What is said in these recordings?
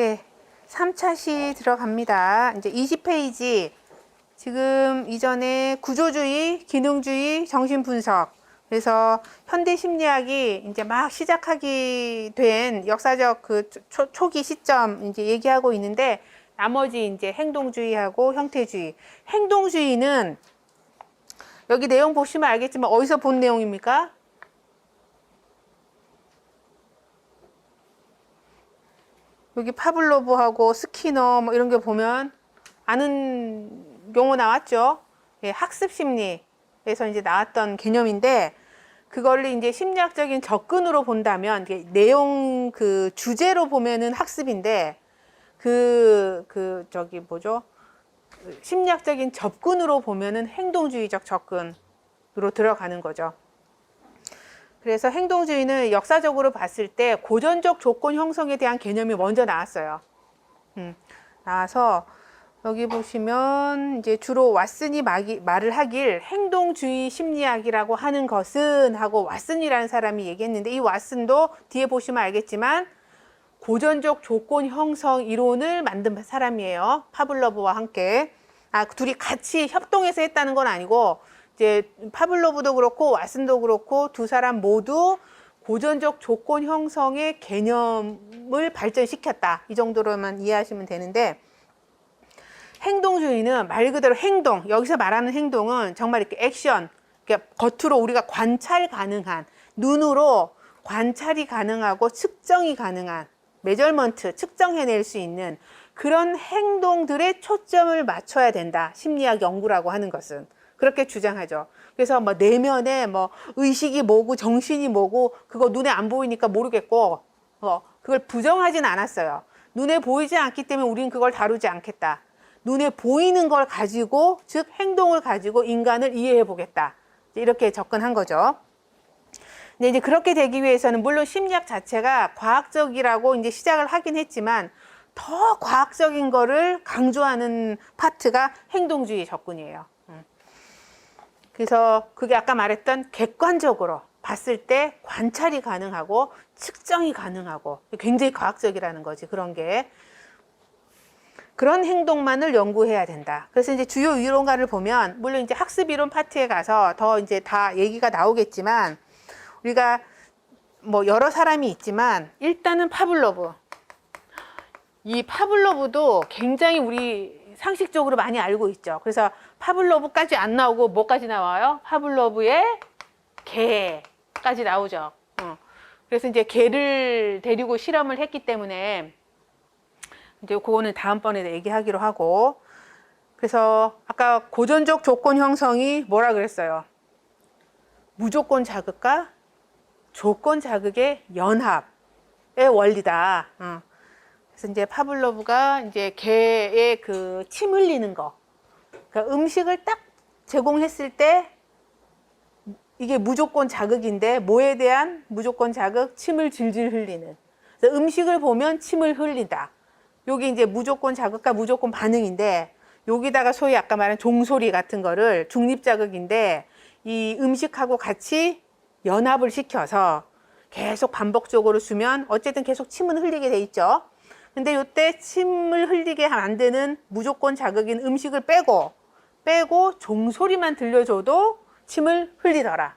네, 3차시 들어갑니다. 이제 20페이지. 지금 이전에 구조주의, 기능주의, 정신분석. 그래서 현대 심리학이 이제 막 시작하게 된 역사적 그 초기 시점 이제 얘기하고 있는데, 나머지 이제 행동주의하고 형태주의. 행동주의는 여기 내용 보시면 알겠지만 어디서 본 내용입니까? 여기 파블로브하고 스키너 뭐 이런 게 보면 아는 용어 나왔죠. 예, 학습 심리에서 이제 나왔던 개념인데, 그걸 이제 심리학적인 접근으로 본다면, 내용 그 주제로 보면은 학습인데, 저기 뭐죠? 심리학적인 접근으로 보면은 행동주의적 접근으로 들어가는 거죠. 그래서 행동주의는 역사적으로 봤을 때 고전적 조건 형성에 대한 개념이 먼저 나왔어요. 나와서 여기 보시면 이제 주로 왓슨이 말을 하길 행동주의 심리학이라고 하는 것은 하고 왓슨이라는 사람이 얘기했는데, 이 왓슨도 뒤에 보시면 알겠지만 고전적 조건 형성 이론을 만든 사람이에요. 파블로브와 함께. 둘이 같이 협동해서 했다는 건 아니고, 이제 파블로브도 그렇고 왓슨도 그렇고 두 사람 모두 고전적 조건 형성의 개념을 발전시켰다. 이 정도로만 이해하시면 되는데, 행동주의는 말 그대로 행동, 여기서 말하는 행동은 정말 이렇게 액션, 겉으로 우리가 관찰 가능한, 눈으로 관찰이 가능하고 측정이 가능한, 메저먼트, 측정해낼 수 있는 그런 행동들에 초점을 맞춰야 된다. 심리학 연구라고 하는 것은. 그렇게 주장하죠. 그래서 뭐 내면에 뭐 의식이 뭐고 정신이 뭐고 그거 눈에 안 보이니까 모르겠고, 그걸 부정하진 않았어요. 눈에 보이지 않기 때문에 우리는 그걸 다루지 않겠다. 눈에 보이는 걸 가지고, 즉 행동을 가지고 인간을 이해해 보겠다. 이렇게 접근한 거죠. 근데 이제 그렇게 되기 위해서는 물론 심리학 자체가 과학적이라고 이제 시작을 하긴 했지만, 더 과학적인 거를 강조하는 파트가 행동주의 접근이에요. 그래서 그게 아까 말했던 객관적으로 봤을 때 관찰이 가능하고 측정이 가능하고 굉장히 과학적이라는 거지. 그런 게. 그런 행동만을 연구해야 된다. 그래서 이제 주요 이론가를 보면, 물론 이제 학습 이론 파트에 가서 더 이제 다 얘기가 나오겠지만, 우리가 뭐 여러 사람이 있지만 일단은 파블로브. 이 파블로브도 굉장히 우리 상식적으로 많이 알고 있죠. 그래서 파블로브까지 안 나오고 뭐까지 나와요? 파블로브의 개까지 나오죠. 그래서 이제 개를 데리고 실험을 했기 때문에 이제 그거는 다음번에 얘기하기로 하고, 그래서 아까 고전적 조건 형성이 뭐라 그랬어요? 무조건 자극과 조건 자극의 연합의 원리다. 그래서 이제 파블로브가 이제 개의 그 침 흘리는 거, 그러니까 음식을 딱 제공했을 때 이게 무조건 자극인데, 뭐에 대한 무조건 자극? 침을 질질 흘리는. 그래서 음식을 보면 침을 흘린다. 여기 이제 무조건 자극과 무조건 반응인데, 여기다가 소위 아까 말한 종소리 같은 거를 중립자극인데, 이 음식하고 같이 연합을 시켜서 계속 반복적으로 주면 어쨌든 계속 침은 흘리게 돼 있죠. 근데 이때 침을 흘리게 만드는 무조건 자극인 음식을 빼고 종소리만 들려줘도 침을 흘리더라.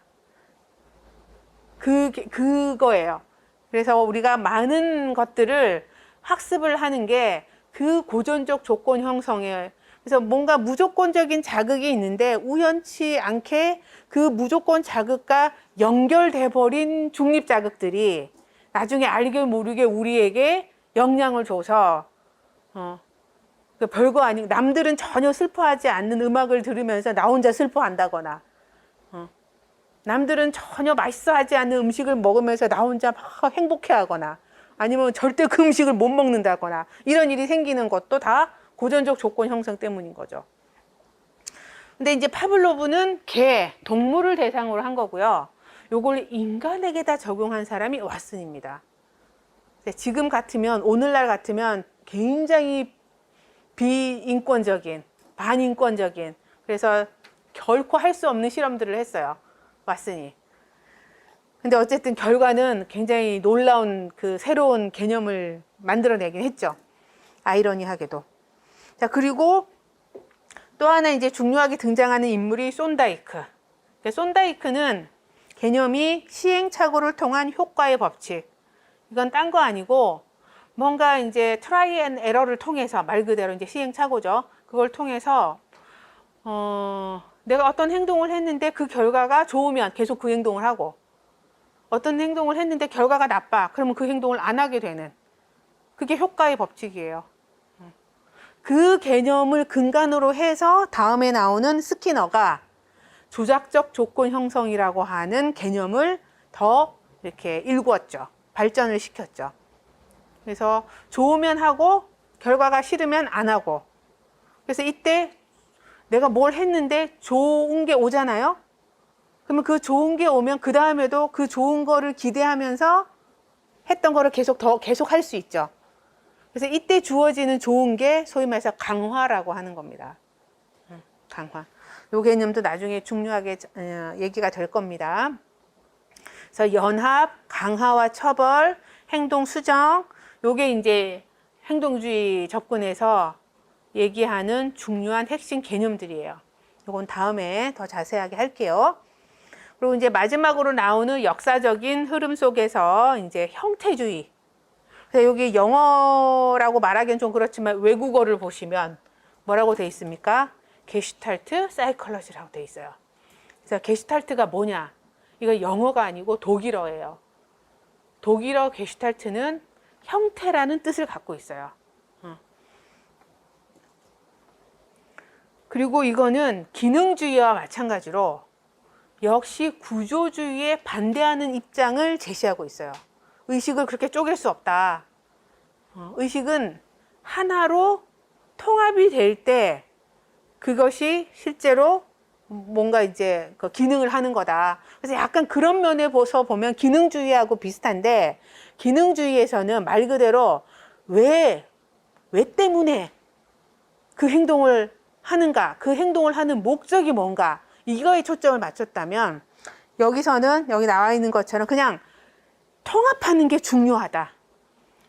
그거예요. 그래서 우리가 많은 것들을 학습을 하는 게 그 고전적 조건 형성에, 그래서 뭔가 무조건적인 자극이 있는데 우연치 않게 그 무조건 자극과 연결돼 버린 중립 자극들이 나중에 알게 모르게 우리에게 영향을 줘서 별거 아닌, 남들은 전혀 슬퍼하지 않는 음악을 들으면서 나 혼자 슬퍼한다거나, 남들은 전혀 맛있어하지 않는 음식을 먹으면서 나 혼자 막 행복해하거나, 아니면 절대 그 음식을 못 먹는다거나, 이런 일이 생기는 것도 다 고전적 조건 형성 때문인 거죠. 근데 이제 파블로브는 동물을 대상으로 한 거고요. 요걸 인간에게다 적용한 사람이 왓슨입니다. 지금 같으면, 오늘날 같으면 굉장히 비인권적인, 반인권적인, 그래서 결코 할 수 없는 실험들을 했어요, 왓슨이. 근데 어쨌든 결과는 굉장히 놀라운 그 새로운 개념을 만들어내긴 했죠. 아이러니하게도. 자, 그리고 또 하나 이제 중요하게 등장하는 인물이 손다이크. 손다이크는 개념이 시행착오를 통한 효과의 법칙. 이건 딴 거 아니고 뭔가 이제 트라이 앤 에러를 통해서, 말 그대로 이제 시행착오죠. 그걸 통해서 내가 어떤 행동을 했는데 그 결과가 좋으면 계속 그 행동을 하고, 어떤 행동을 했는데 결과가 나빠, 그러면 그 행동을 안 하게 되는, 그게 효과의 법칙이에요. 그 개념을 근간으로 해서 다음에 나오는 스키너가 조작적 조건 형성이라고 하는 개념을 더 이렇게 일구었죠. 발전을 시켰죠. 그래서 좋으면 하고 결과가 싫으면 안 하고, 그래서 이때 내가 뭘 했는데 좋은 게 오잖아요. 그러면 그 좋은 게 오면 그 다음에도 그 좋은 거를 기대하면서 했던 거를 계속 할 수 있죠. 그래서 이때 주어지는 좋은 게 소위 말해서 강화라고 하는 겁니다. 강화. 이 개념도 나중에 중요하게 얘기가 될 겁니다. 그래서 연합, 강화와 처벌, 행동 수정, 요게 이제 행동주의 접근에서 얘기하는 중요한 핵심 개념들이에요. 이건 다음에 더 자세하게 할게요. 그리고 이제 마지막으로 나오는 역사적인 흐름 속에서 이제 형태주의. 그래서 여기 영어라고 말하기는 좀 그렇지만 외국어를 보시면 뭐라고 돼 있습니까? 게슈탈트 사이콜러지라고 돼 있어요. 그래서 게슈탈트가 뭐냐? 이거 영어가 아니고 독일어예요. 독일어 게슈탈트는 형태라는 뜻을 갖고 있어요. 그리고 이거는 기능주의와 마찬가지로 역시 구조주의에 반대하는 입장을 제시하고 있어요. 의식을 그렇게 쪼갤 수 없다. 의식은 하나로 통합이 될 때 그것이 실제로 뭔가 이제 그 기능을 하는 거다. 그래서 약간 그런 면에서 보면 기능주의하고 비슷한데, 기능주의에서는 말 그대로 왜 때문에 그 행동을 하는가, 그 행동을 하는 목적이 뭔가, 이거에 초점을 맞췄다면, 여기서는 여기 나와 있는 것처럼 그냥 통합하는 게 중요하다.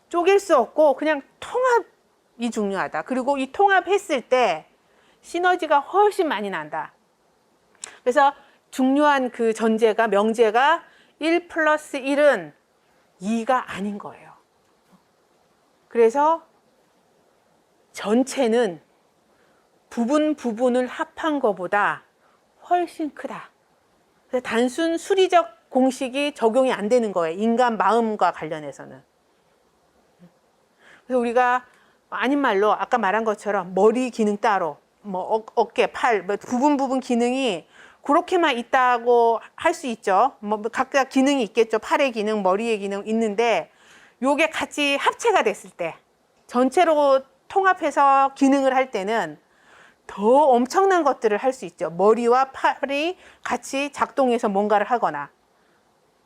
쪼갤 수 없고 그냥 통합이 중요하다. 그리고 이 통합했을 때 시너지가 훨씬 많이 난다. 그래서 중요한 그 전제가, 명제가 1 플러스 1은 2가 아닌 거예요. 그래서 전체는 부분을 합한 것보다 훨씬 크다. 그래서 단순 수리적 공식이 적용이 안 되는 거예요. 인간 마음과 관련해서는. 그래서 우리가 아닌 말로 아까 말한 것처럼 머리 기능 따로, 뭐 어깨, 팔, 뭐 부분 기능이 그렇게만 있다고 할 수 있죠. 뭐 각각 기능이 있겠죠. 팔의 기능, 머리의 기능 있는데 요게 같이 합체가 됐을 때, 전체로 통합해서 기능을 할 때는 더 엄청난 것들을 할 수 있죠. 머리와 팔이 같이 작동해서 뭔가를 하거나,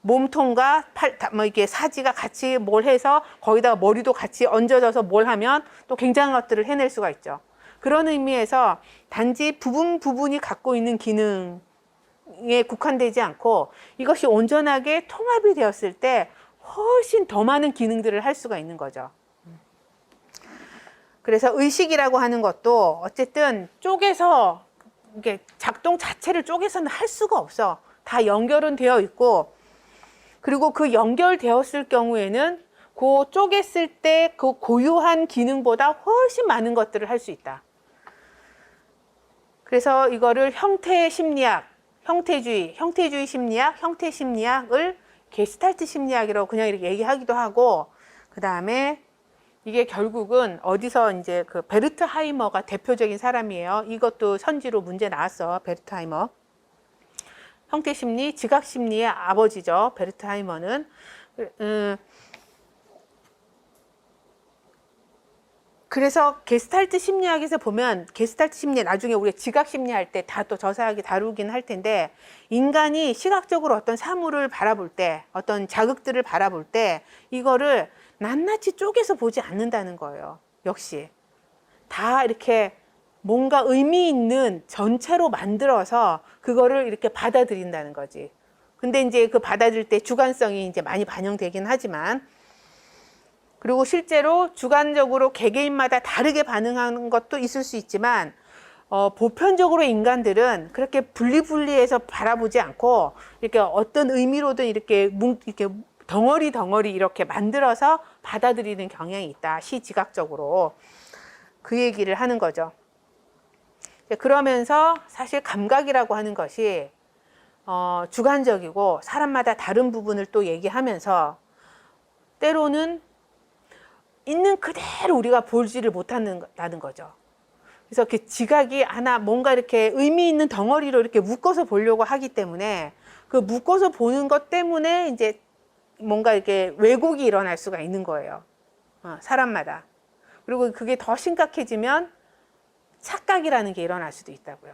몸통과 팔, 뭐 이게 사지가 같이 뭘 해서 거기다가 머리도 같이 얹어져서 뭘 하면 또 굉장한 것들을 해낼 수가 있죠. 그런 의미에서 단지 부분이 갖고 있는 기능에 국한되지 않고 이것이 온전하게 통합이 되었을 때 훨씬 더 많은 기능들을 할 수가 있는 거죠. 그래서 의식이라고 하는 것도 어쨌든 쪼개서, 이게 작동 자체를 쪼개서는 할 수가 없어. 다 연결은 되어 있고, 그리고 그 연결되었을 경우에는 그 쪼갰을 때 그 고유한 기능보다 훨씬 많은 것들을 할 수 있다. 그래서 이거를 형태 심리학, 형태주의 심리학, 형태 심리학을 게슈탈트 심리학이라고 그냥 이렇게 얘기하기도 하고, 그 다음에 이게 결국은 어디서 이제 그 베르트 하이머가 대표적인 사람이에요. 이것도 선지로 문제 나왔어, 베르트 하이머. 형태심리, 지각심리의 아버지죠, 베르트 하이머는. 그래서 게스탈트 심리학에서 보면, 게스탈트 심리 나중에 우리 지각심리 할 때 다 또 자세하게 다루긴 할 텐데, 인간이 시각적으로 어떤 사물을 바라볼 때, 어떤 자극들을 바라볼 때 이거를 낱낱이 쪼개서 보지 않는다는 거예요. 역시 다 이렇게 뭔가 의미 있는 전체로 만들어서 그거를 이렇게 받아들인다는 거지. 근데 이제 그 받아들일 때 주관성이 이제 많이 반영되긴 하지만, 그리고 실제로 주관적으로 개개인마다 다르게 반응하는 것도 있을 수 있지만 보편적으로 인간들은 그렇게 분리해서 바라보지 않고 이렇게 어떤 의미로든 이렇게 덩어리 이렇게 만들어서 받아들이는 경향이 있다. 시지각적으로. 그 얘기를 하는 거죠. 그러면서 사실 감각이라고 하는 것이 주관적이고 사람마다 다른 부분을 또 얘기하면서 때로는 있는 그대로 우리가 보지를 못한다는 거죠. 그래서 그 지각이 하나 뭔가 이렇게 의미 있는 덩어리로 이렇게 묶어서 보려고 하기 때문에 그 묶어서 보는 것 때문에 이제 뭔가 이렇게 왜곡이 일어날 수가 있는 거예요. 사람마다. 그리고 그게 더 심각해지면 착각이라는 게 일어날 수도 있다고요.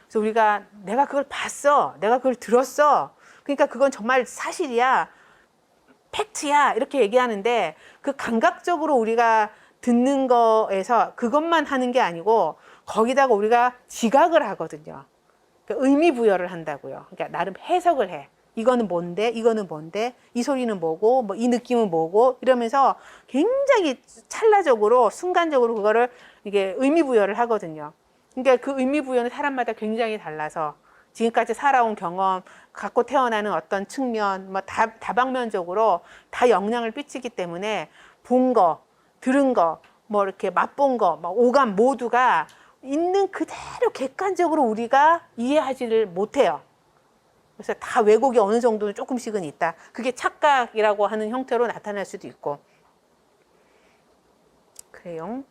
그래서 우리가 내가 그걸 봤어. 내가 그걸 들었어. 그러니까 그건 정말 사실이야. 팩트야. 이렇게 얘기하는데 그 감각적으로 우리가 듣는 거에서 그것만 하는 게 아니고 거기다가 우리가 지각을 하거든요. 그러니까 의미 부여를 한다고요. 그러니까 나름 해석을 해. 이거는 뭔데? 이거는 뭔데? 이 소리는 뭐고? 뭐 이 느낌은 뭐고? 이러면서 굉장히 찰나적으로 순간적으로 그거를 이게 의미 부여를 하거든요. 그러니까 그 의미 부여는 사람마다 굉장히 달라서 지금까지 살아온 경험, 갖고 태어나는 어떤 측면, 뭐 다방면적으로 다 영향을 끼치기 때문에 본 거, 들은 거, 뭐 이렇게 맛본 거, 뭐 오감 모두가 있는 그대로 객관적으로 우리가 이해하지를 못해요. 그래서 다 왜곡이 어느 정도는 조금씩은 있다. 그게 착각이라고 하는 형태로 나타날 수도 있고. 그래요.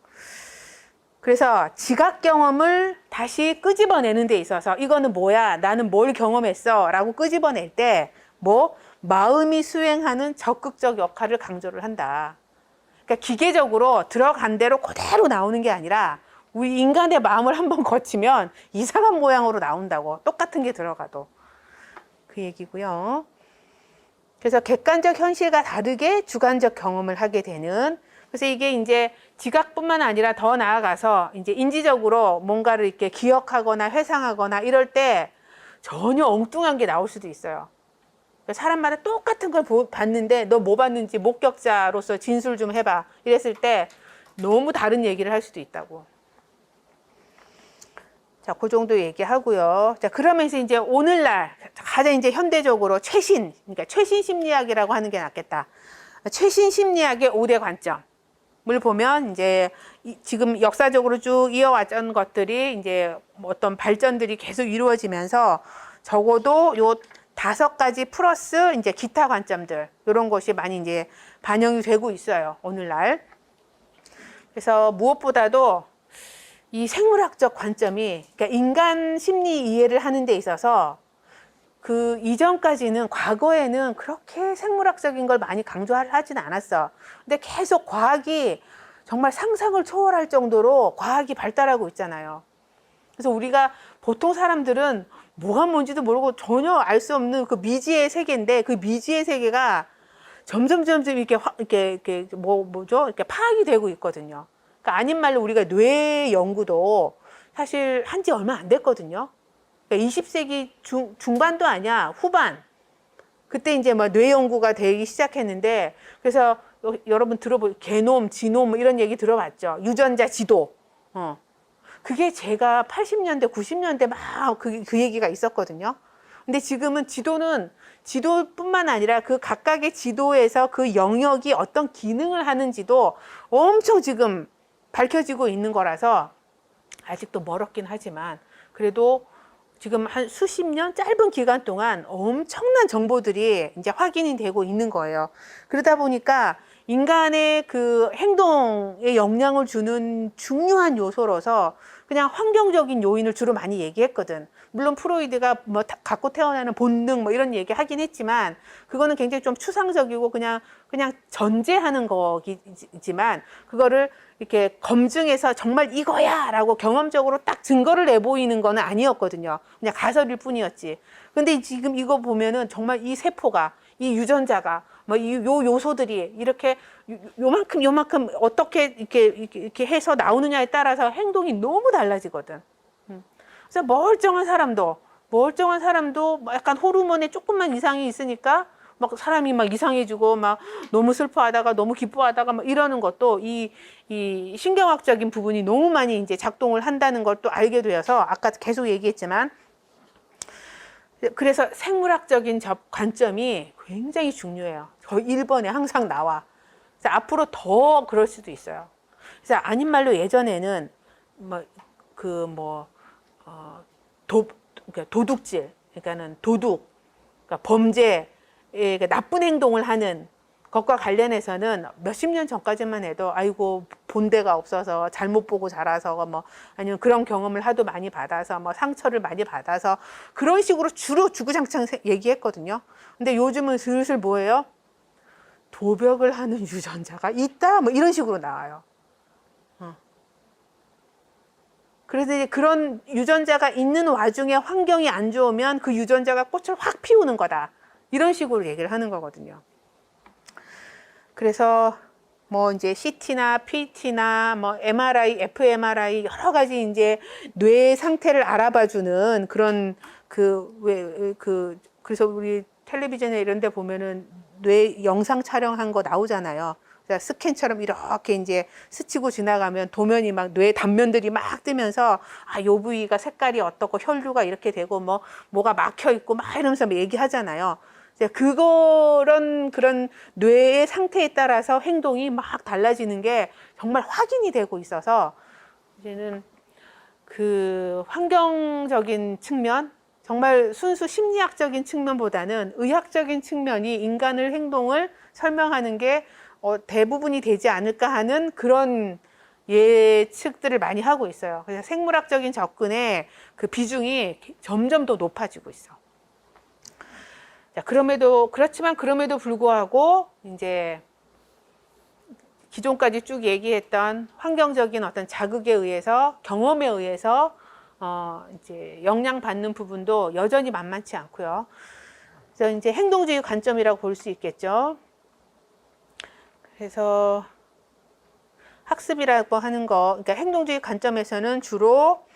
그래서 지각 경험을 다시 끄집어내는 데 있어서 이거는 뭐야? 나는 뭘 경험했어? 라고 끄집어낼 때 뭐 마음이 수행하는 적극적 역할을 강조를 한다. 그러니까 기계적으로 들어간 대로 그대로 나오는 게 아니라 우리 인간의 마음을 한번 거치면 이상한 모양으로 나온다고. 똑같은 게 들어가도. 그 얘기고요. 그래서 객관적 현실과 다르게 주관적 경험을 하게 되는, 그래서 이게 이제 지각뿐만 아니라 더 나아가서 이제 인지적으로 뭔가를 이렇게 기억하거나 회상하거나 이럴 때 전혀 엉뚱한 게 나올 수도 있어요. 사람마다 똑같은 걸 봤는데 너 뭐 봤는지 목격자로서 진술 좀 해봐. 이랬을 때 너무 다른 얘기를 할 수도 있다고. 자, 그 정도 얘기하고요. 자, 그러면서 이제 오늘날 가장 이제 현대적으로 그러니까 최신 심리학이라고 하는 게 낫겠다. 최신 심리학의 5대 관점을 보면 이제 지금 역사적으로 쭉 이어왔던 것들이 이제 어떤 발전들이 계속 이루어지면서 적어도 요 5가지 플러스 이제 기타 관점들, 이런 것이 많이 이제 반영이 되고 있어요, 오늘날. 그래서 무엇보다도 이 생물학적 관점이, 그러니까 인간 심리 이해를 하는 데 있어서 그 이전까지는, 과거에는 그렇게 생물학적인 걸 많이 강조하지는 않았어. 근데 계속 과학이 정말 상상을 초월할 정도로 과학이 발달하고 있잖아요. 그래서 우리가 보통 사람들은 뭐가 뭔지도 모르고 전혀 알 수 없는 그 미지의 세계인데, 그 미지의 세계가 점점 이렇게 뭐죠? 이렇게 파악이 되고 있거든요. 그러니까 아닌 말로 우리가 뇌 연구도 사실 한지 얼마 안 됐거든요. 그러니까 20세기 중반도 아니야, 후반. 그때 이제 뭐 뇌 연구가 되기 시작했는데, 그래서 여러분 게놈, 지놈 뭐 이런 얘기 들어봤죠? 유전자 지도. 그게 제가 80년대, 90년대 막 그 얘기가 있었거든요. 근데 지금은 지도뿐만 아니라 그 각각의 지도에서 그 영역이 어떤 기능을 하는지도 엄청 지금 밝혀지고 있는 거라서 아직도 멀었긴 하지만 그래도 지금 한 수십 년 짧은 기간 동안 엄청난 정보들이 이제 확인이 되고 있는 거예요. 그러다 보니까 인간의 그 행동에 영향을 주는 중요한 요소로서 그냥 환경적인 요인을 주로 많이 얘기했거든. 물론 프로이드가 뭐 갖고 태어나는 본능 뭐 이런 얘기 하긴 했지만 그거는 굉장히 좀 추상적이고 그냥 전제하는 거지만 그거를 이렇게 검증해서 정말 이거야 라고 경험적으로 딱 증거를 내보이는 거는 아니었거든요. 그냥 가설일 뿐이었지. 근데 지금 이거 보면은 정말 이 세포가, 이 유전자가 뭐 요 요소들이 이렇게 요만큼 어떻게 이렇게 해서 나오느냐에 따라서 행동이 너무 달라지거든. 그래서 멀쩡한 사람도 뭐 약간 호르몬에 조금만 이상이 있으니까 막 사람이 막 이상해지고 막 너무 슬퍼하다가 너무 기뻐하다가 막 이러는 것도 이 신경학적인 부분이 너무 많이 이제 작동을 한다는 걸 또 알게 되어서 아까 계속 얘기했지만 그래서 생물학적인 관점이 굉장히 중요해요. 저 1번에 항상 나와. 그래서 앞으로 더 그럴 수도 있어요. 그래서 아닌 말로 예전에는 그러니까 도둑질, 그러니까는 도둑, 그러니까 범죄, 그러니까 나쁜 행동을 하는 것과 관련해서는 몇십 년 전까지만 해도 아이고 본데가 없어서 잘못 보고 자라서 뭐 아니면 그런 경험을 하도 많이 받아서 뭐 상처를 많이 받아서 그런 식으로 주로 주구장창 얘기했거든요. 근데 요즘은 슬슬 뭐예요? 도벽을 하는 유전자가 있다 뭐 이런 식으로 나와요. 그래서 이제 그런 유전자가 있는 와중에 환경이 안 좋으면 그 유전자가 꽃을 확 피우는 거다. 이런 식으로 얘기를 하는 거거든요. 그래서 뭐 이제 CT나 PT나 뭐 MRI, fMRI 여러 가지 이제 뇌 상태를 알아봐주는 그런 그래서 우리 텔레비전에 이런 데 보면은 뇌 영상 촬영한 거 나오잖아요. 스캔처럼 이렇게 이제 스치고 지나가면 도면이 막 뇌 단면들이 막 뜨면서 아, 요 부위가 색깔이 어떻고 혈류가 이렇게 되고 뭐가 막혀 있고 막 이러면서 얘기하잖아요. 그런 뇌의 상태에 따라서 행동이 막 달라지는 게 정말 확인이 되고 있어서 이제는 그 환경적인 측면, 정말 순수 심리학적인 측면보다는 의학적인 측면이 인간의 행동을 설명하는 게 대부분이 되지 않을까 하는 그런 예측들을 많이 하고 있어요. 그래서 생물학적인 접근의 그 비중이 점점 더 높아지고 있어. 자, 그렇지만 그럼에도 불구하고 이제 기존까지 쭉 얘기했던 환경적인 어떤 자극에 의해서 경험에 의해서 이제 영향받는 부분도 여전히 만만치 않고요. 그래서 이제 행동주의 관점이라고 볼 수 있겠죠. 그래서 학습이라고 하는 거, 그러니까 행동주의 관점에서는 주로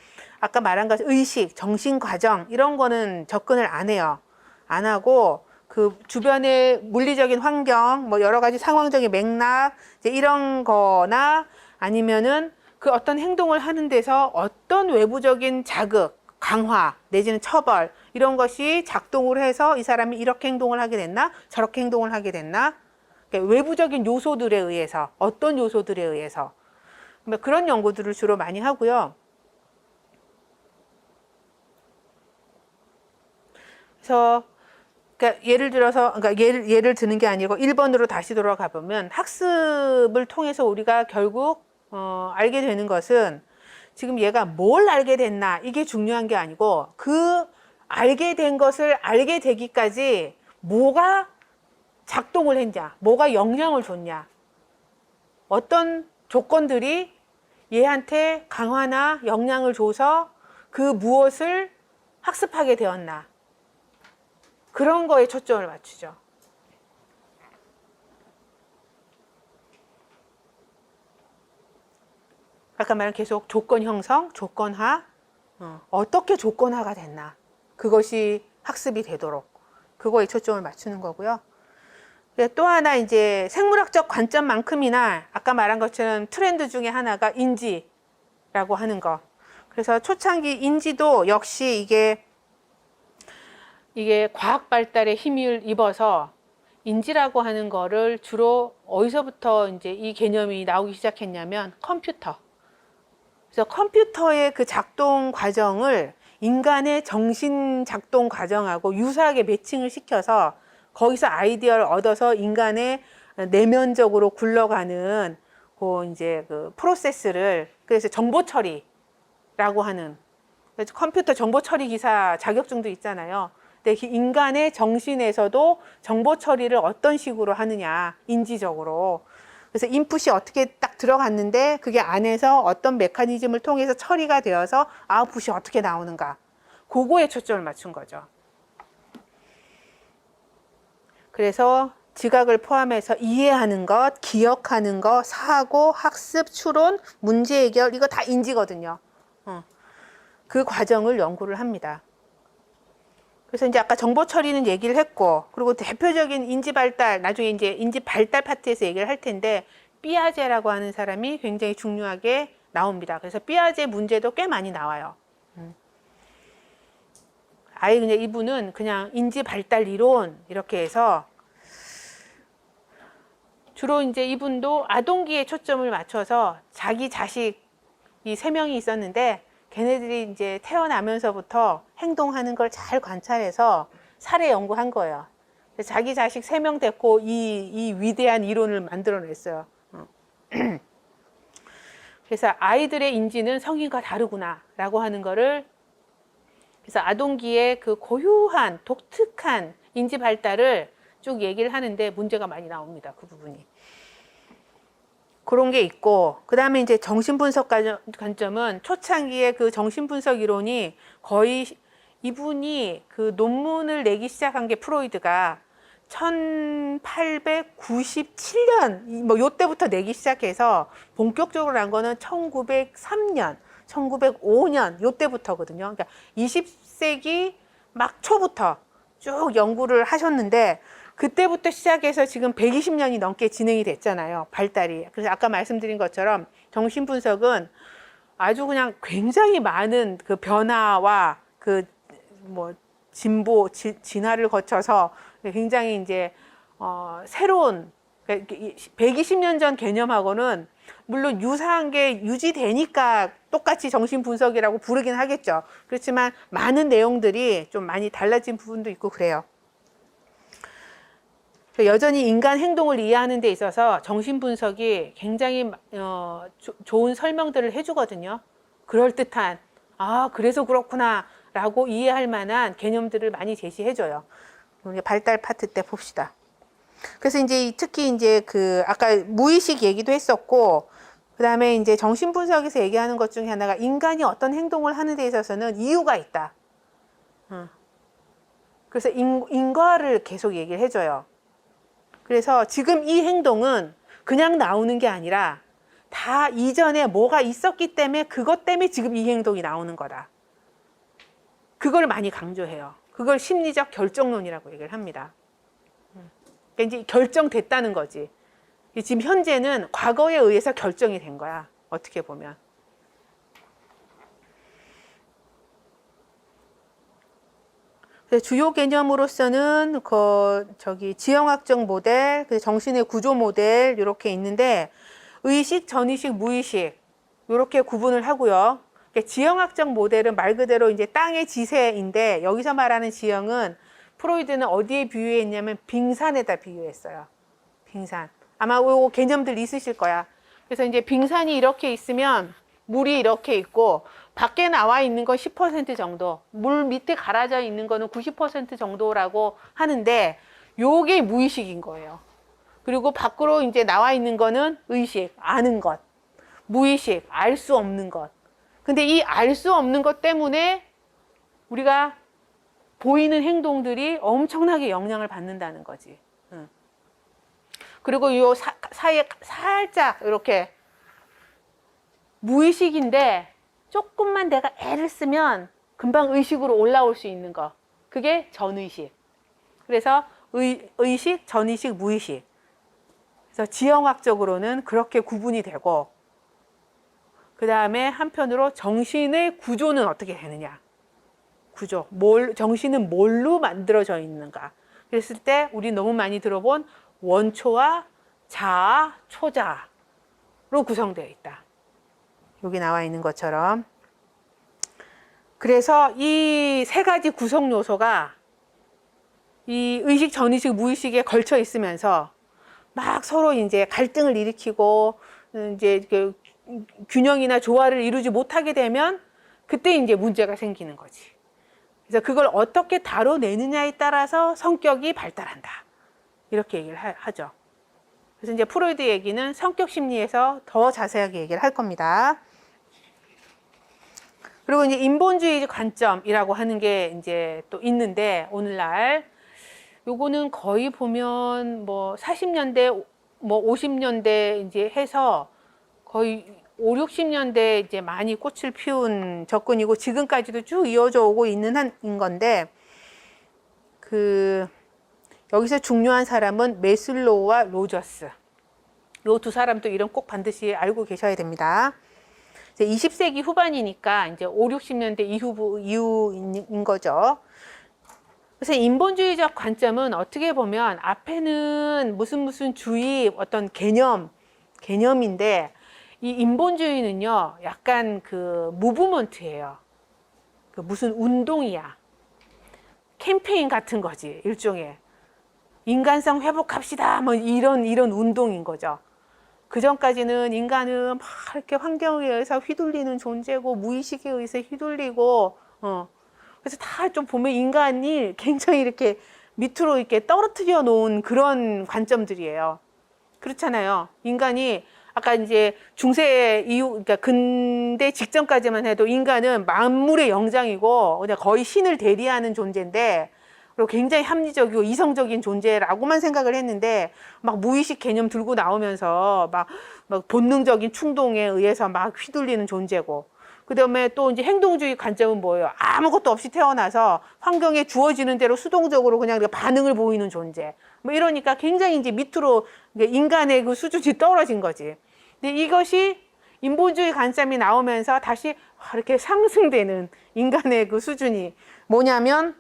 아까 말한 것 의식, 정신 과정 이런 거는 접근을 안 해요. 안 하고 그 주변의 물리적인 환경, 뭐 여러 가지 상황적인 맥락 이제 이런 거나 아니면은 그 어떤 행동을 하는 데서 어떤 외부적인 자극, 강화 내지는 처벌 이런 것이 작동을 해서 이 사람이 이렇게 행동을 하게 됐나 저렇게 행동을 하게 됐나 그러니까 외부적인 요소들에 의해서 어떤 요소들에 의해서 그런 연구들을 주로 많이 하고요. 그래서 그러니까 예를 들어서 그러니까 예를 드는 게 아니고 1번으로 다시 돌아가 보면 학습을 통해서 우리가 결국 알게 되는 것은 지금 얘가 뭘 알게 됐나 이게 중요한 게 아니고 그 알게 된 것을 알게 되기까지 뭐가 작동을 했냐, 뭐가 영향을 줬냐, 어떤 조건들이 얘한테 강화나 영향을 줘서 그 무엇을 학습하게 되었나 그런 거에 초점을 맞추죠. 아까 말한 계속 조건 형성, 조건화, 어떻게 조건화가 됐나 그것이 학습이 되도록 그거에 초점을 맞추는 거고요. 또 하나 이제 생물학적 관점만큼이나 아까 말한 것처럼 트렌드 중에 하나가 인지라고 하는 거. 그래서 초창기 인지도 역시 이게 과학 발달에 힘을 입어서 인지라고 하는 거를 주로 어디서부터 이제 이 개념이 나오기 시작했냐면 컴퓨터. 그래서 컴퓨터의 그 작동 과정을 인간의 정신 작동 과정하고 유사하게 매칭을 시켜서 거기서 아이디어를 얻어서 인간의 내면적으로 굴러가는 이제 그 프로세스를 그래서 정보 처리라고 하는 컴퓨터 정보 처리 기사 자격증도 있잖아요. 근데 인간의 정신에서도 정보 처리를 어떤 식으로 하느냐 인지적으로 그래서 인풋이 어떻게 딱 들어갔는데 그게 안에서 어떤 메커니즘을 통해서 처리가 되어서 아웃풋이 어떻게 나오는가 그거에 초점을 맞춘 거죠. 그래서 지각을 포함해서 이해하는 것, 기억하는 것, 사고, 학습, 추론, 문제 해결 이거 다 인지거든요. 그 과정을 연구를 합니다. 그래서 이제 아까 정보 처리는 얘기를 했고, 그리고 대표적인 인지 발달, 나중에 이제 인지 발달 파트에서 얘기를 할 텐데, 삐아제라고 하는 사람이 굉장히 중요하게 나옵니다. 그래서 삐아제 문제도 꽤 많이 나와요. 아예 그냥 이분은 그냥 인지 발달 이론 이렇게 해서 주로 이제 이분도 아동기에 초점을 맞춰서 자기 자식이 3명이 있었는데 걔네들이 이제 태어나면서부터 행동하는 걸 잘 관찰해서 사례 연구한 거예요. 자기 자식 3명 데리고 이 위대한 이론을 만들어냈어요. 그래서 아이들의 인지는 성인과 다르구나 라고 하는 거를, 그래서 아동기의 그 고유한 독특한 인지 발달을 쭉 얘기를 하는데 문제가 많이 나옵니다. 그 부분이. 그런 게 있고, 그 다음에 이제 정신분석 관점은 초창기의 그 정신분석 이론이 거의 이분이 그 논문을 내기 시작한 게 프로이드가 1897년 뭐 요때부터 내기 시작해서 본격적으로 난 거는 1903년, 1905년 요때부터거든요. 그러니까 20세기 막 초부터 쭉 연구를 하셨는데 그때부터 시작해서 지금 120년이 넘게 진행이 됐잖아요. 발달이. 그래서 아까 말씀드린 것처럼 정신분석은 아주 그냥 굉장히 많은 그 변화와 그 뭐 진보, 진화를 거쳐서 굉장히 이제 새로운 120년 전 개념하고는 물론 유사한 게 유지되니까 똑같이 정신분석이라고 부르긴 하겠죠. 그렇지만 많은 내용들이 좀 많이 달라진 부분도 있고 그래요. 여전히 인간 행동을 이해하는 데 있어서 정신분석이 굉장히 좋은 설명들을 해주거든요. 그럴듯한, 아, 그래서 그렇구나 라고 이해할 만한 개념들을 많이 제시해줘요. 우리 발달 파트 때 봅시다. 그래서 이제 특히 이제 그 아까 무의식 얘기도 했었고, 그 다음에 이제 정신분석에서 얘기하는 것 중에 하나가 인간이 어떤 행동을 하는 데 있어서는 이유가 있다. 그래서 인과를 계속 얘기를 해줘요. 그래서 지금 이 행동은 그냥 나오는 게 아니라 다 이전에 뭐가 있었기 때문에 그것 때문에 지금 이 행동이 나오는 거다. 그걸 많이 강조해요. 그걸 심리적 결정론이라고 얘기를 합니다. 그러니까 이제 결정됐다는 거지. 지금 현재는 과거에 의해서 결정이 된 거야. 어떻게 보면. 주요 개념으로서는 지형학적 모델, 정신의 구조 모델 이렇게 있는데 의식, 전의식, 무의식 이렇게 구분을 하고요. 지형학적 모델은 말 그대로 이제 땅의 지세인데 여기서 말하는 지형은 프로이드는 어디에 비유했냐면 빙산에다 비유했어요. 빙산. 아마 이 개념들 있으실 거야. 그래서 이제 빙산이 이렇게 있으면 물이 이렇게 있고 밖에 나와 있는 건 10% 정도, 물 밑에 가라져 있는 거는 90% 정도라고 하는데 요게 무의식인 거예요. 그리고 밖으로 이제 나와 있는 거는 의식, 아는 것, 무의식, 알 수 없는 것. 근데 이 알 수 없는 것 때문에 우리가 보이는 행동들이 엄청나게 영향을 받는다는 거지. 그리고 요 사이에 살짝 이렇게 무의식인데 조금만 내가 애를 쓰면 금방 의식으로 올라올 수 있는 거. 그게 전의식. 그래서 의식, 전의식, 무의식. 그래서 지형학적으로는 그렇게 구분이 되고, 그 다음에 한편으로 정신의 구조는 어떻게 되느냐. 구조. 정신은 뭘로 만들어져 있는가. 그랬을 때 우리 너무 많이 들어본 원초와 자아, 초자로 구성되어 있다. 여기 나와 있는 것처럼. 그래서 이 세 가지 구성 요소가 이 의식, 전의식, 무의식에 걸쳐 있으면서 막 서로 이제 갈등을 일으키고 이제 그 균형이나 조화를 이루지 못하게 되면 그때 이제 문제가 생기는 거지. 그래서 그걸 어떻게 다뤄내느냐에 따라서 성격이 발달한다. 이렇게 얘기를 하죠. 그래서 이제 프로이드 얘기는 성격 심리에서 더 자세하게 얘기를 할 겁니다. 그리고 이제 인본주의 관점이라고 하는 게 이제 또 있는데, 오늘날 요거는 거의 보면 뭐 40년대, 뭐 50년대 이제 해서 거의 5, 60년대 이제 많이 꽃을 피운 접근이고 지금까지도 쭉 이어져 오고 있는 한인 건데, 여기서 중요한 사람은 메슬로우와 로저스. 요 두 사람도 이름 꼭 반드시 알고 계셔야 됩니다. 이제 20세기 후반이니까 이제 5, 60년대 이후인 거죠. 그래서 인본주의적 관점은 어떻게 보면 앞에는 무슨 주의 어떤 개념인데 이 인본주의는요 약간 그 무브먼트예요. 그 무슨 운동이야. 캠페인 같은 거지 일종의. 인간성 회복합시다 뭐 이런 운동인 거죠. 그 전까지는 인간은 막 이렇게 환경에 의해서 휘둘리는 존재고 무의식에 의해서 휘둘리고 그래서 다 좀 보면 인간이 굉장히 이렇게 밑으로 이렇게 떨어뜨려 놓은 그런 관점들이에요. 그렇잖아요. 인간이 아까 이제 중세 이후, 그러니까 근대 직전까지만 해도 인간은 만물의 영장이고 그냥 거의 신을 대리하는 존재인데, 그리고 굉장히 합리적이고 이성적인 존재라고만 생각을 했는데, 막 무의식 개념 들고 나오면서 막 본능적인 충동에 의해서 막 휘둘리는 존재고, 그 다음에 또 이제 행동주의 관점은 뭐예요? 아무것도 없이 태어나서 환경에 주어지는 대로 수동적으로 그냥 반응을 보이는 존재. 뭐 이러니까 굉장히 이제 밑으로 인간의 그 수준이 떨어진 거지. 근데 이것이 인본주의 관점이 나오면서 다시 이렇게 상승되는 인간의 그 수준이 뭐냐면,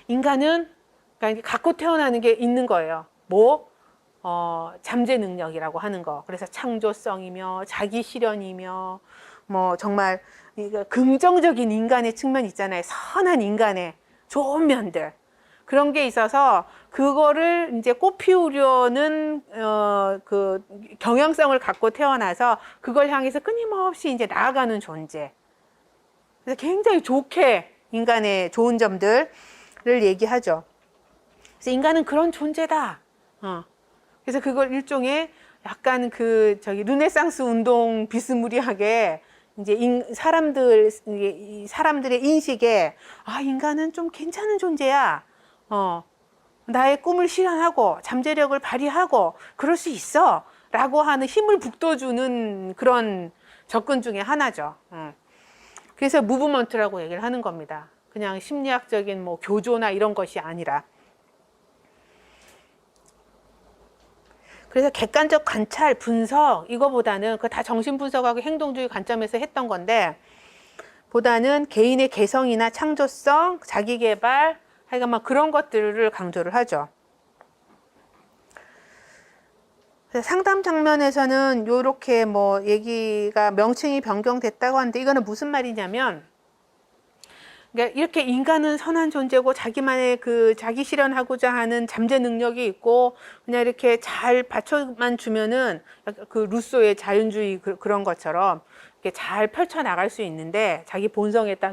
인간은 그러니까 갖고 태어나는 게 있는 거예요. 잠재 능력이라고 하는 거. 그래서 창조성이며 자기 실현이며 뭐 정말 긍정적인 인간의 측면 있잖아요. 선한 인간의 좋은 면들. 그런 게 있어서 그거를 이제 꽃피우려는 그 경향성을 갖고 태어나서 그걸 향해서 끊임없이 이제 나아가는 존재. 그래서 굉장히 좋게 인간의 좋은 점들을 얘기하죠. 그래서 인간은 그런 존재다. 그래서 그걸 일종의 약간 르네상스 운동 비스무리하게 이제 사람들의 인식에, 인간은 좀 괜찮은 존재야. 나의 꿈을 실현하고 잠재력을 발휘하고 그럴 수 있어. 라고 하는 힘을 북돋주는 그런 접근 중에 하나죠. 그래서 무브먼트라고 얘기를 하는 겁니다. 그냥 심리학적인 뭐 교조나 이런 것이 아니라. 그래서 객관적 관찰, 분석, 이거보다는 그거 다 정신분석하고 행동주의 관점에서 했던 건데, 보다는 개인의 개성이나 창조성, 자기개발, 하여간 막 그런 것들을 강조를 하죠. 그래서 상담 장면에서는 요렇게 뭐 얘기가 명칭이 변경됐다고 하는데, 이거는 무슨 말이냐면, 그러니까 이렇게 인간은 선한 존재고 자기만의 자기 실현하고자 하는 잠재 능력이 있고 그냥 이렇게 잘 받쳐만 주면은 그 루소의 자연주의 그런 것처럼 이렇게 잘 펼쳐 나갈 수 있는데, 자기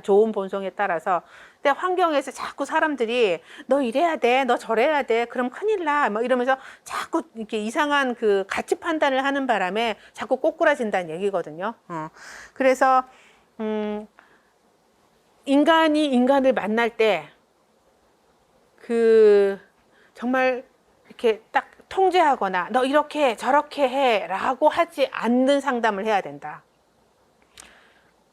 좋은 본성에 따라서. 근데 환경에서 자꾸 사람들이 너 이래야 돼, 너 저래야 돼, 그럼 큰일 나, 뭐 이러면서 자꾸 이렇게 이상한 가치 판단을 하는 바람에 자꾸 꼬꾸라진다는 얘기거든요. 그래서 인간이 인간을 만날 때 정말 이렇게 딱 통제하거나 너 이렇게 저렇게 해 라고 하지 않는 상담을 해야 된다.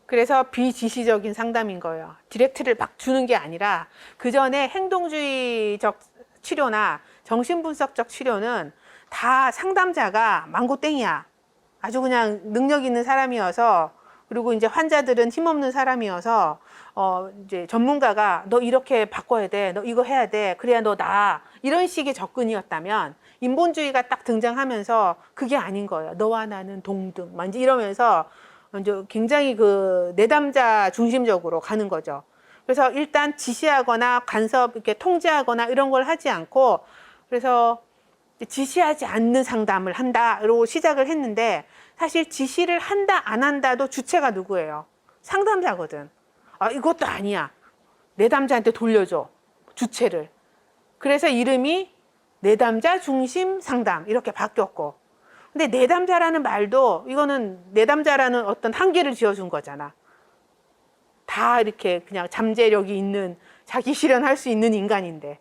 그래서 비지시적인 상담인 거예요. 디렉트를 막 주는 게 아니라, 그 전에 행동주의적 치료나 정신분석적 치료는 다 상담자가 망고땡이야. 아주 그냥 능력 있는 사람이어서, 그리고 이제 환자들은 힘없는 사람이어서 이제 전문가가 너 이렇게 바꿔야 돼, 너 이거 해야 돼, 그래야 너 나아, 이런 식의 접근이었다면, 인본주의가 딱 등장하면서 그게 아닌 거예요. 너와 나는 동등, 막 이러면서 이제 굉장히 내담자 중심적으로 가는 거죠. 그래서 일단 지시하거나 간섭, 이렇게 통제하거나 이런 걸 하지 않고, 그래서 지시하지 않는 상담을 한다로 시작을 했는데, 사실 지시를 한다 안 한다도 주체가 누구예요? 상담자거든. 이것도 아니야. 내담자한테 돌려줘, 주체를. 그래서 이름이 내담자 중심 상담 이렇게 바뀌었고, 근데 내담자라는 말도, 이거는 내담자라는 어떤 한계를 지어준 거잖아. 다 이렇게 그냥 잠재력이 있는, 자기 실현할 수 있는 인간인데.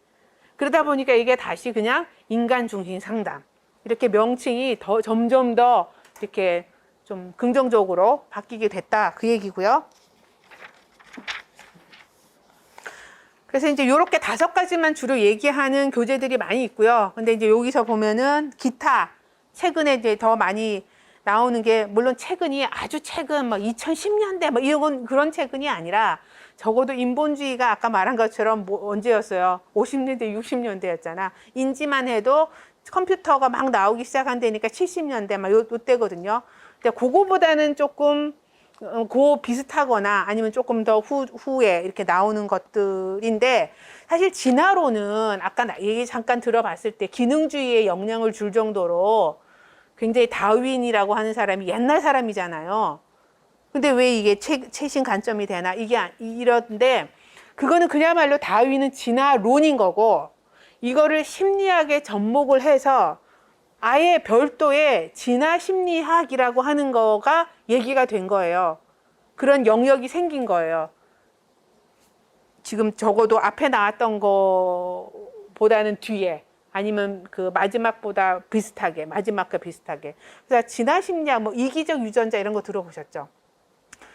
그러다 보니까 이게 다시 그냥 인간 중심 상담, 이렇게 명칭이 점점 더 이렇게 좀 긍정적으로 바뀌게 됐다, 그 얘기고요. 그래서 이제 요렇게 5가지만 주로 얘기하는 교재들이 많이 있고요. 근데 이제 여기서 보면은 기타, 최근에 이제 더 많이 나오는 게, 물론 최근이 아주 최근, 뭐 2010년대, 뭐 이런 그런 최근이 아니라, 적어도 인본주의가 아까 말한 것처럼 뭐 언제였어요? 50년대, 60년대였잖아. 인지만 해도 컴퓨터가 막 나오기 시작한 데니까 70년대, 막 요때거든요. 근데 그거보다는 조금, 비슷하거나 아니면 조금 더 후에 이렇게 나오는 것들인데, 사실 진화론은 아까 얘기 잠깐 들어봤을 때 기능주의에 영향을 줄 정도로 굉장히 다윈이라고 하는 사람이 옛날 사람이잖아요. 근데 왜 이게 최신 관점이 되나? 이런데, 그거는 그야말로 다윈은 진화론인 거고, 이거를 심리학에 접목을 해서 아예 별도의 진화 심리학이라고 하는 거가 얘기가 된 거예요. 그런 영역이 생긴 거예요. 지금 적어도 앞에 나왔던 거보다는 뒤에, 아니면 그 마지막과 비슷하게. 그래서 진화 심리학, 뭐 이기적 유전자 이런 거 들어보셨죠?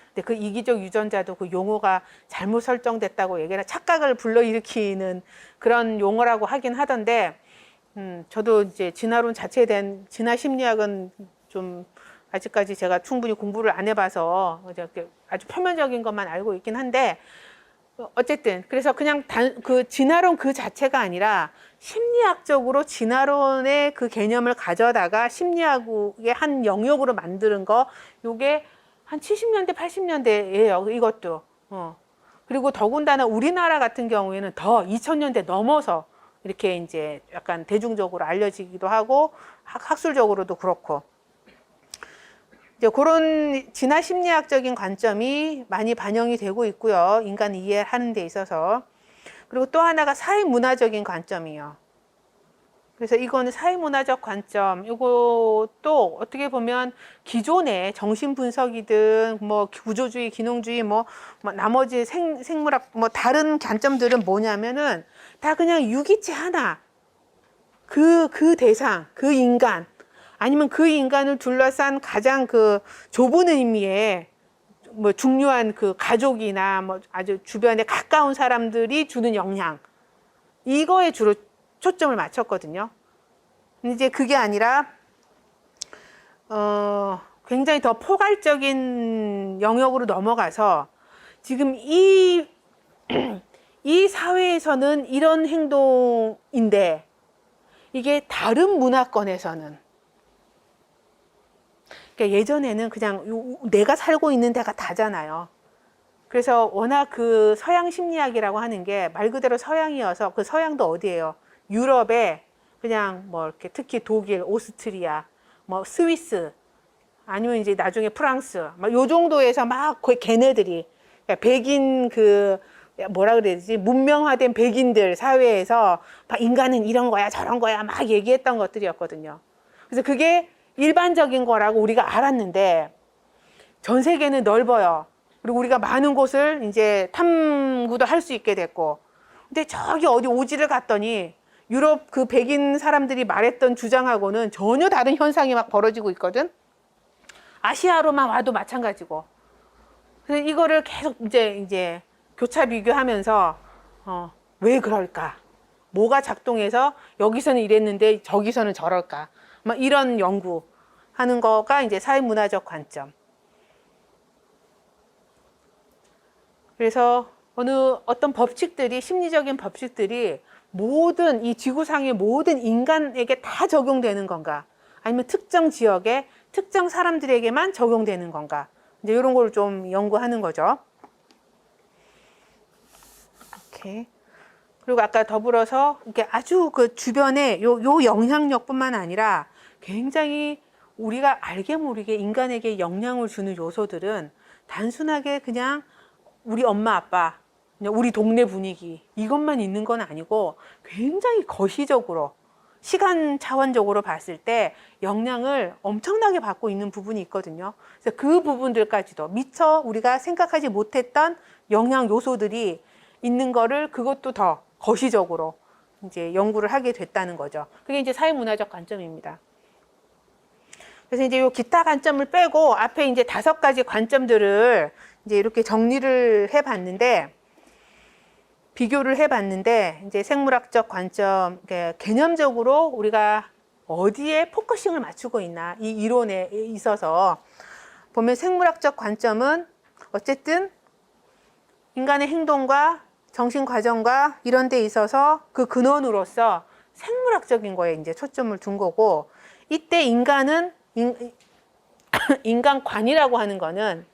근데 그 이기적 유전자도 그 용어가 잘못 설정됐다고 얘기를, 착각을 불러일으키는 그런 용어라고 하긴 하던데, 저도 이제 진화론 자체에 대한 진화 심리학은 좀 아직까지 제가 충분히 공부를 안 해봐서 아주 표면적인 것만 알고 있긴 한데, 어쨌든 그래서 그냥 그 진화론 그 자체가 아니라 심리학적으로 진화론의 그 개념을 가져다가 심리학의 한 영역으로 만드는 거, 요게 한 70년대, 80년대예요. 이것도. 그리고 더군다나 우리나라 같은 경우에는 더 2000년대 넘어서 이렇게 이제 약간 대중적으로 알려지기도 하고, 학술적으로도 그렇고. 이제 그런 진화 심리학적인 관점이 많이 반영이 되고 있고요. 인간 이해하는 데 있어서. 그리고 또 하나가 사회문화적인 관점이에요. 그래서 이거는 사회문화적 관점, 이것도 어떻게 보면 기존의 정신분석이든 뭐 구조주의, 기능주의, 뭐 나머지 생물학, 뭐 다른 관점들은 뭐냐면은 다 그냥 유기체 하나, 그 대상, 그 인간, 아니면 그 인간을 둘러싼 가장 그 좁은 의미의 뭐 중요한 그 가족이나 뭐 아주 주변에 가까운 사람들이 주는 영향, 이거에 주로 초점을 맞췄거든요. 이제 그게 아니라 굉장히 더 포괄적인 영역으로 넘어가서 지금 이 사회에서는 이런 행동인데 이게 다른 문화권에서는, 그러니까 예전에는 그냥 내가 살고 있는 데가 다잖아요. 그래서 워낙 그 서양 심리학이라고 하는 게 말 그대로 서양이어서, 그 서양도 어디예요? 유럽에 그냥 뭐 이렇게 특히 독일, 오스트리아, 뭐 스위스, 아니면 이제 나중에 프랑스, 막 요 정도에서 막 거의 걔네들이 백인 그 뭐라 그래야 되지? 문명화된 백인들 사회에서 인간은 이런 거야, 저런 거야 막 얘기했던 것들이었거든요. 그래서 그게 일반적인 거라고 우리가 알았는데 전 세계는 넓어요. 그리고 우리가 많은 곳을 이제 탐구도 할 수 있게 됐고, 근데 저기 어디 오지를 갔더니 유럽 그 백인 사람들이 말했던 주장하고는 전혀 다른 현상이 막 벌어지고 있거든. 아시아로만 와도 마찬가지고. 그래서 이거를 계속 이제 교차 비교하면서 왜 그럴까? 뭐가 작동해서 여기서는 이랬는데 저기서는 저럴까? 막 이런 연구하는 거가 이제 사회문화적 관점. 그래서 어떤 법칙들이, 심리적인 법칙들이 모든 이 지구상의 모든 인간에게 다 적용되는 건가? 아니면 특정 지역에 특정 사람들에게만 적용되는 건가? 이제 이런 걸 좀 연구하는 거죠. 이렇게. 그리고 아까 더불어서 이렇게 아주 그 주변에 요 영향력뿐만 아니라 굉장히 우리가 알게 모르게 인간에게 영향을 주는 요소들은 단순하게 그냥 우리 엄마 아빠, 우리 동네 분위기 이것만 있는 건 아니고 굉장히 거시적으로 시간 차원적으로 봤을 때 영향을 엄청나게 받고 있는 부분이 있거든요. 그래서 그 부분들까지도 미처 우리가 생각하지 못했던 영향 요소들이 있는 거를 그것도 더 거시적으로 이제 연구를 하게 됐다는 거죠. 그게 이제 사회문화적 관점입니다. 그래서 이제 요 기타 관점을 빼고 앞에 이제 5가지 관점들을 이제 이렇게 정리를 해 봤는데, 비교를 해봤는데 이제 생물학적 관점, 개념적으로 우리가 어디에 포커싱을 맞추고 있나 이 이론에 있어서 보면 생물학적 관점은 어쨌든 인간의 행동과 정신 과정과 이런 데 있어서 그 근원으로서 생물학적인 거에 이제 초점을 둔 거고, 이때 인간은 인간관이라고 하는 거는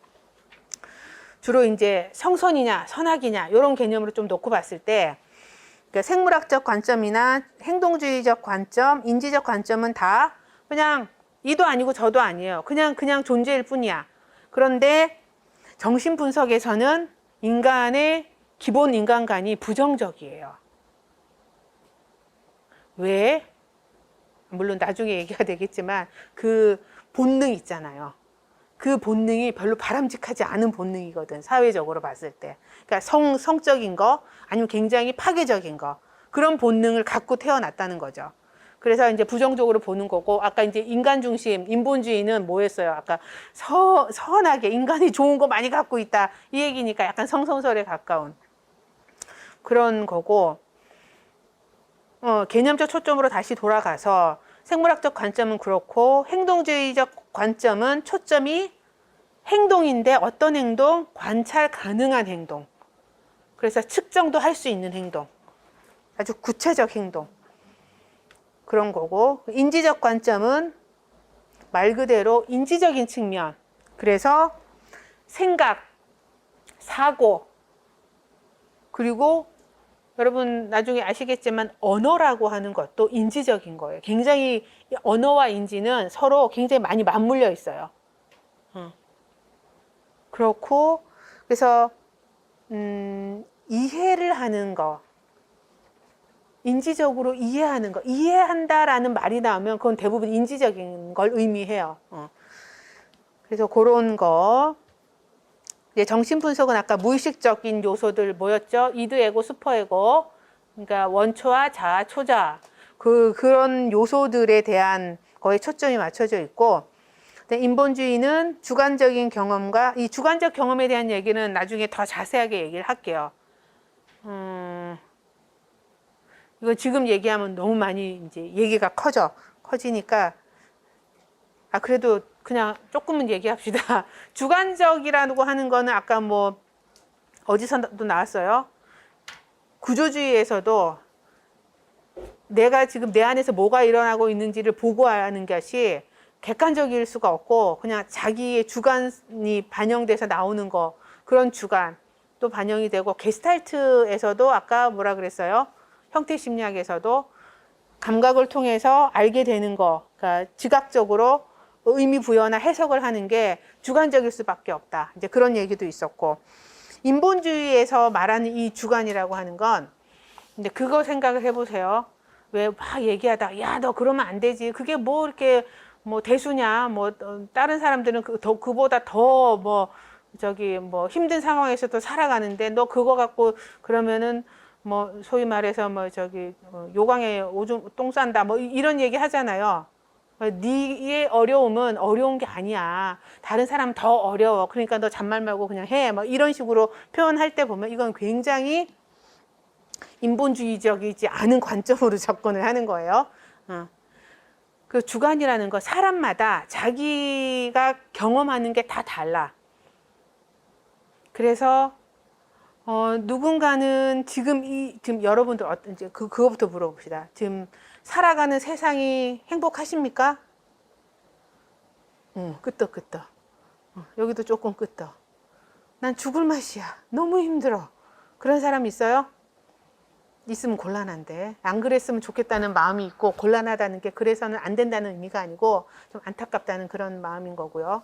주로 이제 성선이냐 선악이냐 이런 개념으로 좀 놓고 봤을 때, 그러니까 생물학적 관점이나 행동주의적 관점, 인지적 관점은 다 그냥 이도 아니고 저도 아니에요. 그냥 존재일 뿐이야. 그런데 정신 분석에서는 인간의 기본 인간관이 부정적이에요. 왜? 물론 나중에 얘기가 되겠지만 그 본능 있잖아요. 그 본능이 별로 바람직하지 않은 본능이거든, 사회적으로 봤을 때. 그러니까 성적인 거 아니면 굉장히 파괴적인 거, 그런 본능을 갖고 태어났다는 거죠. 그래서 이제 부정적으로 보는 거고, 아까 이제 인간 중심, 인본주의는 뭐였어요? 아까 선하게 인간이 좋은 거 많이 갖고 있다 이 얘기니까 약간 성선설에 가까운 그런 거고, 개념적 초점으로 다시 돌아가서 생물학적 관점은 그렇고, 행동주의적 관점은 초점이 행동인데 어떤 행동? 관찰 가능한 행동. 그래서 측정도 할 수 있는 행동. 아주 구체적 행동. 그런 거고, 인지적 관점은 말 그대로 인지적인 측면. 그래서 생각, 사고, 그리고 여러분 나중에 아시겠지만 언어라고 하는 것도 인지적인 거예요. 굉장히 언어와 인지는 서로 굉장히 많이 맞물려 있어요. 그렇고, 그래서 이해를 하는 거, 인지적으로 이해하는 거, 이해한다라는 말이 나오면 그건 대부분 인지적인 걸 의미해요. 그래서 그런 거. 이제 정신분석은 아까 무의식적인 요소들 뭐였죠? 이드, 에고, 슈퍼에고. 그러니까 원초와 자아, 초자. 그런 요소들에 대한 거에 초점이 맞춰져 있고, 인본주의는 주관적인 경험과, 이 주관적 경험에 대한 얘기는 나중에 더 자세하게 얘기를 할게요. 이거 지금 얘기하면 너무 많이 이제 얘기가 커지니까, 그래도 그냥 조금은 얘기합시다. 주관적이라고 하는 거는 아까 뭐 어디서도 나왔어요. 구조주의에서도 내가 지금 내 안에서 뭐가 일어나고 있는지를 보고하는 것이 객관적일 수가 없고, 그냥 자기의 주관이 반영돼서 나오는 거, 그런 주관도 반영이 되고, 게스탈트에서도 아까 뭐라 그랬어요? 형태심리학에서도 감각을 통해서 알게 되는 거, 그러니까 지각적으로 의미 부여나 해석을 하는 게 주관적일 수밖에 없다. 이제 그런 얘기도 있었고, 인본주의에서 말하는 이 주관이라고 하는 건, 근데 그거 생각을 해보세요. 왜 막 얘기하다, 야, 너 그러면 안 되지. 그게 뭐 이렇게 뭐 대수냐. 뭐 다른 사람들은 그보다 더 뭐 힘든 상황에서도 살아가는데 너 그거 갖고 그러면은 뭐 소위 말해서 뭐 요강에 오줌 똥 싼다 뭐 이런 얘기 하잖아요. 네의 어려움은 어려운 게 아니야. 다른 사람 더 어려워. 그러니까 너 잔말 말고 그냥 해. 뭐 이런 식으로 표현할 때 보면 이건 굉장히 인본주의적이지 않은 관점으로 접근을 하는 거예요. 그 주관이라는 거 사람마다 자기가 경험하는 게 다 달라. 그래서 누군가는 지금 여러분들 이제 그거부터 물어봅시다. 지금 살아가는 세상이 행복하십니까? 끄떡끄떡. 여기도 조금 끄떡. 난 죽을 맛이야. 너무 힘들어. 그런 사람 있어요? 있으면 곤란한데. 안 그랬으면 좋겠다는 마음이 있고, 곤란하다는 게 그래서는 안 된다는 의미가 아니고 좀 안타깝다는 그런 마음인 거고요.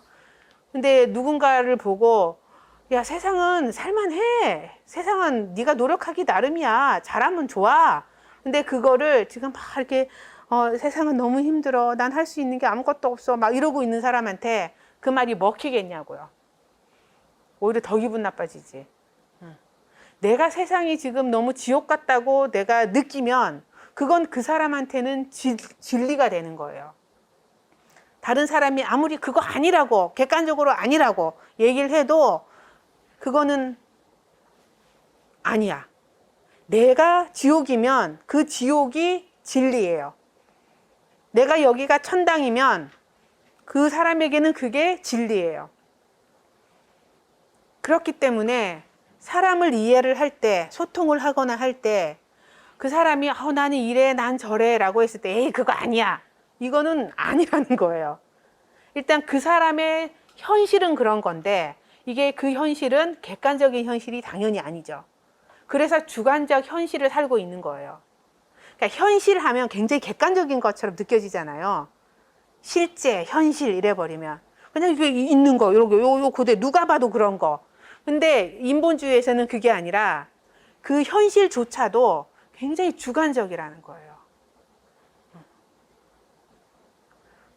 근데 누군가를 보고 야, 세상은 살만해. 세상은 네가 노력하기 나름이야. 잘하면 좋아. 근데 그거를 지금 막 이렇게 세상은 너무 힘들어. 난 할 수 있는 게 아무것도 없어. 막 이러고 있는 사람한테 그 말이 먹히겠냐고요. 오히려 더 기분 나빠지지. 내가 세상이 지금 너무 지옥 같다고 내가 느끼면 그건 그 사람한테는 진리가 되는 거예요. 다른 사람이 아무리 그거 아니라고, 객관적으로 아니라고 얘기를 해도 그거는 아니야. 내가 지옥이면 그 지옥이 진리예요. 내가 여기가 천당이면 그 사람에게는 그게 진리예요. 그렇기 때문에 사람을 이해를 할 때, 소통을 하거나 할 때 그 사람이 나는 이래 난 저래 라고 했을 때 에이 그거 아니야. 이거는 아니라는 거예요. 일단 그 사람의 현실은 그런 건데 이게 그 현실은 객관적인 현실이 당연히 아니죠. 그래서 주관적 현실을 살고 있는 거예요. 그러니까 현실 하면 굉장히 객관적인 것처럼 느껴지잖아요. 실제, 현실 이래버리면 그냥 이게 있는 거, 요 고대 누가 봐도 그런 거. 근데 인본주의에서는 그게 아니라 그 현실조차도 굉장히 주관적이라는 거예요.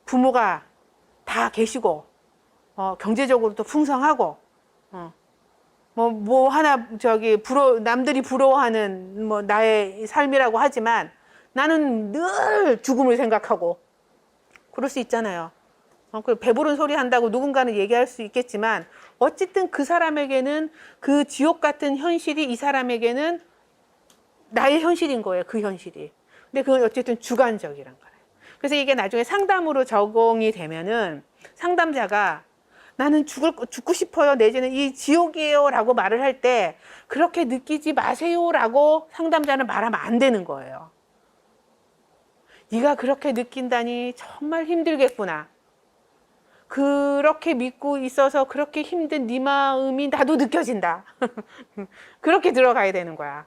부모가 다 계시고 경제적으로도 풍성하고 뭐 하나 남들이 부러워하는 뭐 나의 삶이라고 하지만 나는 늘 죽음을 생각하고 그럴 수 있잖아요. 배부른 소리 한다고 누군가는 얘기할 수 있겠지만 어쨌든 그 사람에게는 그 지옥 같은 현실이 이 사람에게는 나의 현실인 거예요. 그 현실이. 근데 그건 어쨌든 주관적이란 거예요. 그래서 이게 나중에 상담으로 적용이 되면은 상담자가 나는 죽고 싶어요. 내지는 이 지옥이에요. 라고 말을 할 때 그렇게 느끼지 마세요. 라고 상담자는 말하면 안 되는 거예요. 네가 그렇게 느낀다니 정말 힘들겠구나. 그렇게 믿고 있어서 그렇게 힘든 네 마음이 나도 느껴진다. 그렇게 들어가야 되는 거야.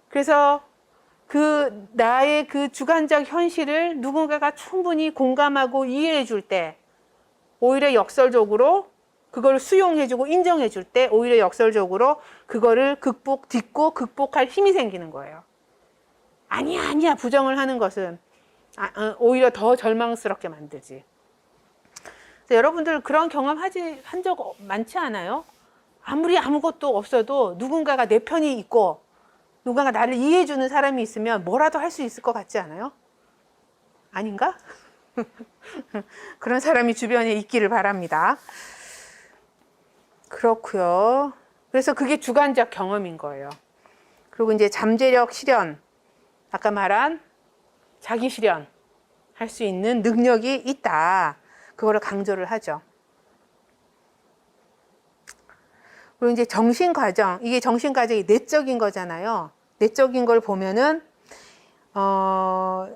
그래서 그 나의 그 주관적 현실을 누군가가 충분히 공감하고 이해해 줄 때 오히려 역설적으로 그걸 수용해 주고 인정해 줄 때 오히려 역설적으로 그거를 딛고 극복할 힘이 생기는 거예요. 아니야 부정을 하는 것은 오히려 더 절망스럽게 만들지. 그래서 여러분들 그런 경험 한 적 많지 않아요? 아무리 아무것도 없어도 누군가가 내 편이 있고 누군가가 나를 이해해 주는 사람이 있으면 뭐라도 할 수 있을 것 같지 않아요? 아닌가? 그런 사람이 주변에 있기를 바랍니다. 그렇고요. 그래서 그게 주관적 경험인 거예요. 그리고 이제 잠재력 실현, 아까 말한 자기 실현 할 수 있는 능력이 있다. 그거를 강조를 하죠. 그리고 이제 정신과정, 이게 정신과정이 내적인 거잖아요. 내적인 걸 보면은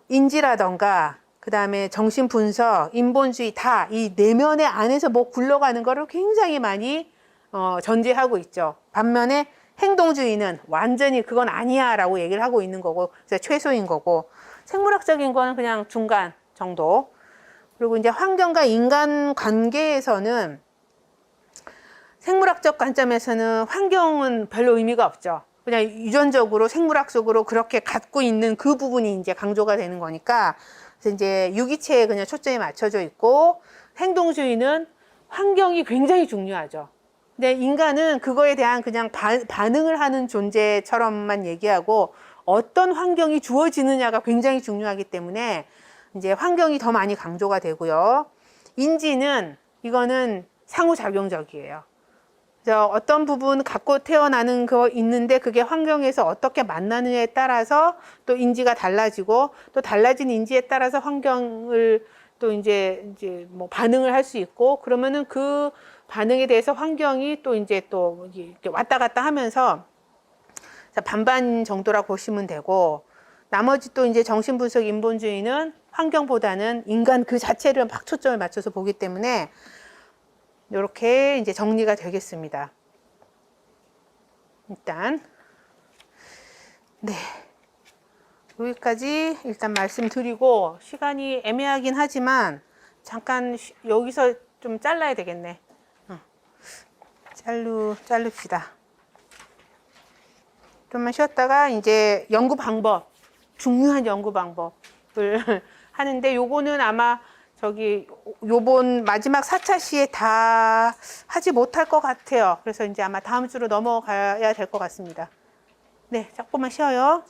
인지라던가 그 다음에 정신분석, 인본주의 다 이 내면의 안에서 뭐 굴러가는 거를 굉장히 많이 전제하고 있죠. 반면에 행동주의는 완전히 그건 아니야 라고 얘기를 하고 있는 거고 그래서 최소인 거고 생물학적인 거는 그냥 중간 정도. 그리고 이제 환경과 인간 관계에서는 생물학적 관점에서는 환경은 별로 의미가 없죠. 그냥 유전적으로 생물학적으로 그렇게 갖고 있는 그 부분이 이제 강조가 되는 거니까 그래서 이제 유기체에 그냥 초점이 맞춰져 있고 행동주의는 환경이 굉장히 중요하죠. 근데 인간은 그거에 대한 그냥 반응을 하는 존재처럼만 얘기하고 어떤 환경이 주어지느냐가 굉장히 중요하기 때문에 이제 환경이 더 많이 강조가 되고요. 인지는 이거는 상호작용적이에요. 그래서 어떤 부분 갖고 태어나는 거 있는데 그게 환경에서 어떻게 만나느냐에 따라서 또 인지가 달라지고 또 달라진 인지에 따라서 환경을 또 이제 뭐 반응을 할 수 있고 그러면은 그 반응에 대해서 환경이 또 이제 또 이렇게 왔다 갔다 하면서 반반 정도라고 보시면 되고 나머지 또 이제 정신분석 인본주의는 환경보다는 인간 그 자체를 막 초점을 맞춰서 보기 때문에 이렇게 이제 정리가 되겠습니다. 일단 네 여기까지 일단 말씀드리고 시간이 애매하긴 하지만 잠깐 여기서 좀 잘라야 되겠네. 자릅시다. 좀만 쉬었다가 이제 연구 방법, 중요한 연구 방법을 하는데 요거는 아마 요번 마지막 4차 시에 다 하지 못할 것 같아요. 그래서 이제 아마 다음 주로 넘어가야 될 것 같습니다. 네, 조금만 쉬어요.